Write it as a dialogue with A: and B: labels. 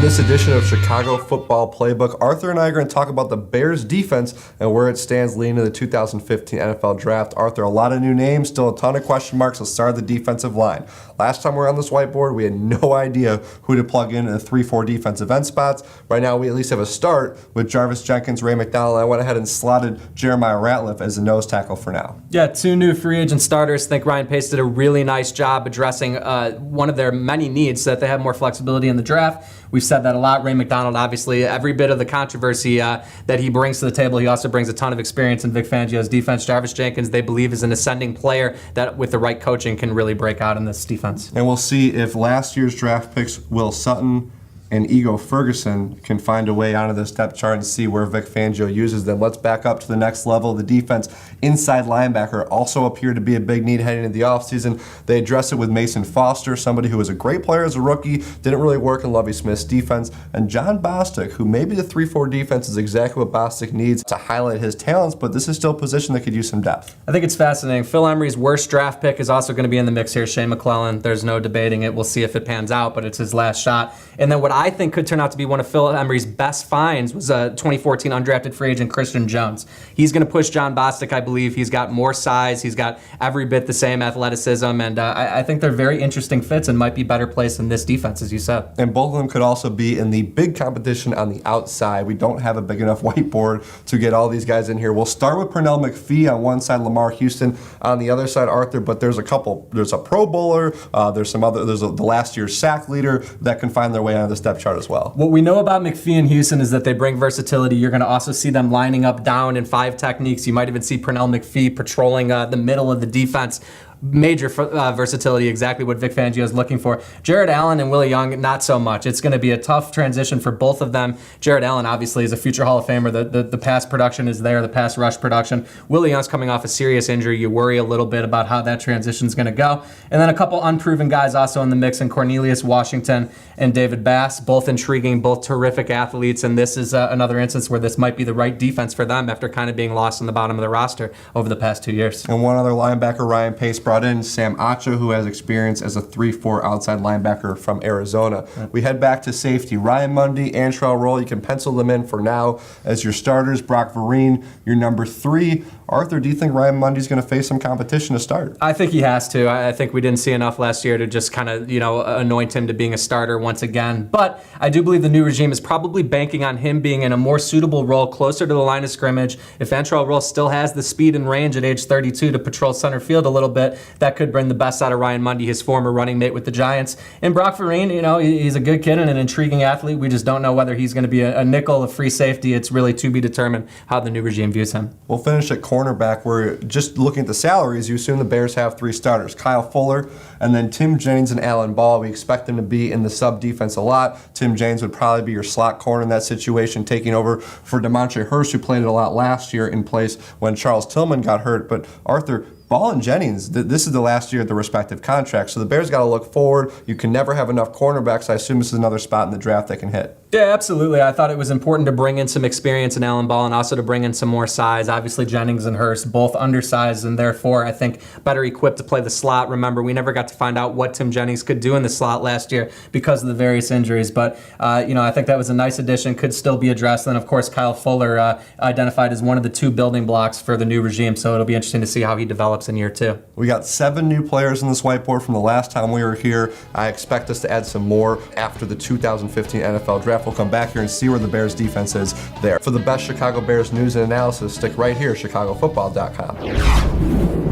A: this edition of Chicago Football Playbook, Arthur and I are going to talk about the Bears defense and where it stands leading to the 2015 NFL Draft. Arthur, a lot of new names, still a ton of question marks. Let's start at the defensive line. Last time we were on this whiteboard, we had no idea who to plug in the 3-4 defensive end spots. Right now, we at least have a start with Jarvis Jenkins, Ray McDonald. I went ahead and slotted Jeremiah Ratliff as the nose tackle for now.
B: Yeah, two new free agent starters. I think Ryan Pace did a really nice job addressing one of their many needs so that they have more flexibility in the draft. We've said that a lot. Ray McDonald, obviously, every bit of the controversy that he brings to the table, he also brings a ton of experience in Vic Fangio's defense. Jarvis Jenkins, they believe, is an ascending player that, with the right coaching, can really break out in this defense.
A: And we'll see if last year's draft picks, Will Sutton and Ego Ferguson, can find a way onto this depth chart and see where Vic Fangio uses them. Let's back up to the next level. The defense, inside linebacker, also appeared to be a big need heading into the offseason. They addressed it with Mason Foster, somebody who was a great player as a rookie, didn't really work in Lovie Smith's defense, and John Bostic, who maybe the 3-4 defense is exactly what Bostic needs to highlight his talents, but this is still a position that could use some depth.
B: I think it's fascinating. Phil Emery's worst draft pick is also going to be in the mix here, Shane McClellan. There's no debating it. We'll see if it pans out, but it's his last shot. And then what I think could turn out to be one of Phil Emery's best finds was a 2014 undrafted free agent, Christian Jones. He's going to push John Bostic, I believe. He's got more size. He's got every bit the same athleticism, and I think they're very interesting fits and might be better placed in this defense, as you said.
A: And both of them could also be in the big competition on the outside. We don't have a big enough whiteboard to get all these guys in here. We'll start with Pernell McPhee on one side, Lamar Houston on the other side, Arthur, but there's a couple. There's a Pro Bowler, there's the last year's sack leader that can find their way onto the step chart as well.
B: What we know about McPhee and Houston is that they bring versatility. You're going to also see them lining up down in 5 techniques. You might even see Pernell McPhee patrolling the middle of the defense. Major versatility, exactly what Vic Fangio is looking for. Jared Allen and Willie Young, not so much. It's going to be a tough transition for both of them. Jared Allen, obviously, is a future Hall of Famer. The pass production is there, the pass rush production. Willie Young's coming off a serious injury. You worry a little bit about how that transition is going to go. And then a couple unproven guys also in the mix, in Cornelius Washington and David Bass, both intriguing, both terrific athletes. And this is another instance where this might be the right defense for them after kind of being lost on the bottom of the roster over the past 2 years.
A: And one other linebacker, Ryan Pace, brought in Sam Acho, who has experience as a 3-4 outside linebacker from Arizona. We head back to safety. Ryan Mundy, Antrell Roll, you can pencil them in for now as your starters. Brock Vereen, your number 3. Arthur, do you think Ryan Mundy's going to face some competition to start?
B: I think he has to. I think we didn't see enough last year to just kind of, anoint him to being a starter once again. But I do believe the new regime is probably banking on him being in a more suitable role closer to the line of scrimmage. If Antrell Roll still has the speed and range at age 32 to patrol center field a little bit, that could bring the best out of Ryan Mundy, his former running mate with the Giants. And Brock Vereen, he's a good kid and an intriguing athlete. We just don't know whether he's going to be a nickel, a free safety. It's really to be determined how the new regime views him.
A: We'll finish at cornerback, where just looking at the salaries, you assume the Bears have 3 starters, Kyle Fuller, and then Tim Jennings and Alan Ball. We expect them to be in the sub-defense a lot. Tim Jennings would probably be your slot corner in that situation, taking over for DeMontre Hurst, who played it a lot last year in place when Charles Tillman got hurt. But Arthur, Ball and Jennings, this is the last year of the respective contracts, so the Bears got to look forward. You can never have enough cornerbacks. I assume this is another spot in the draft they can hit.
B: Yeah, absolutely. I thought it was important to bring in some experience in Alan Ball and also to bring in some more size. Obviously, Jennings and Hurst, both undersized and therefore, I think, better equipped to play the slot. Remember, we never got to find out what Tim Jennings could do in the slot last year because of the various injuries. But, I think that was a nice addition, could still be addressed. And, of course, Kyle Fuller identified as one of the 2 building blocks for the new regime. So it'll be interesting to see how he develops in year 2.
A: We got 7 new players in this whiteboard from the last time we were here. I expect us to add some more after the 2015 NFL Draft. We'll come back here and see where the Bears defense is there. For the best Chicago Bears news and analysis, stick right here, chicagofootball.com.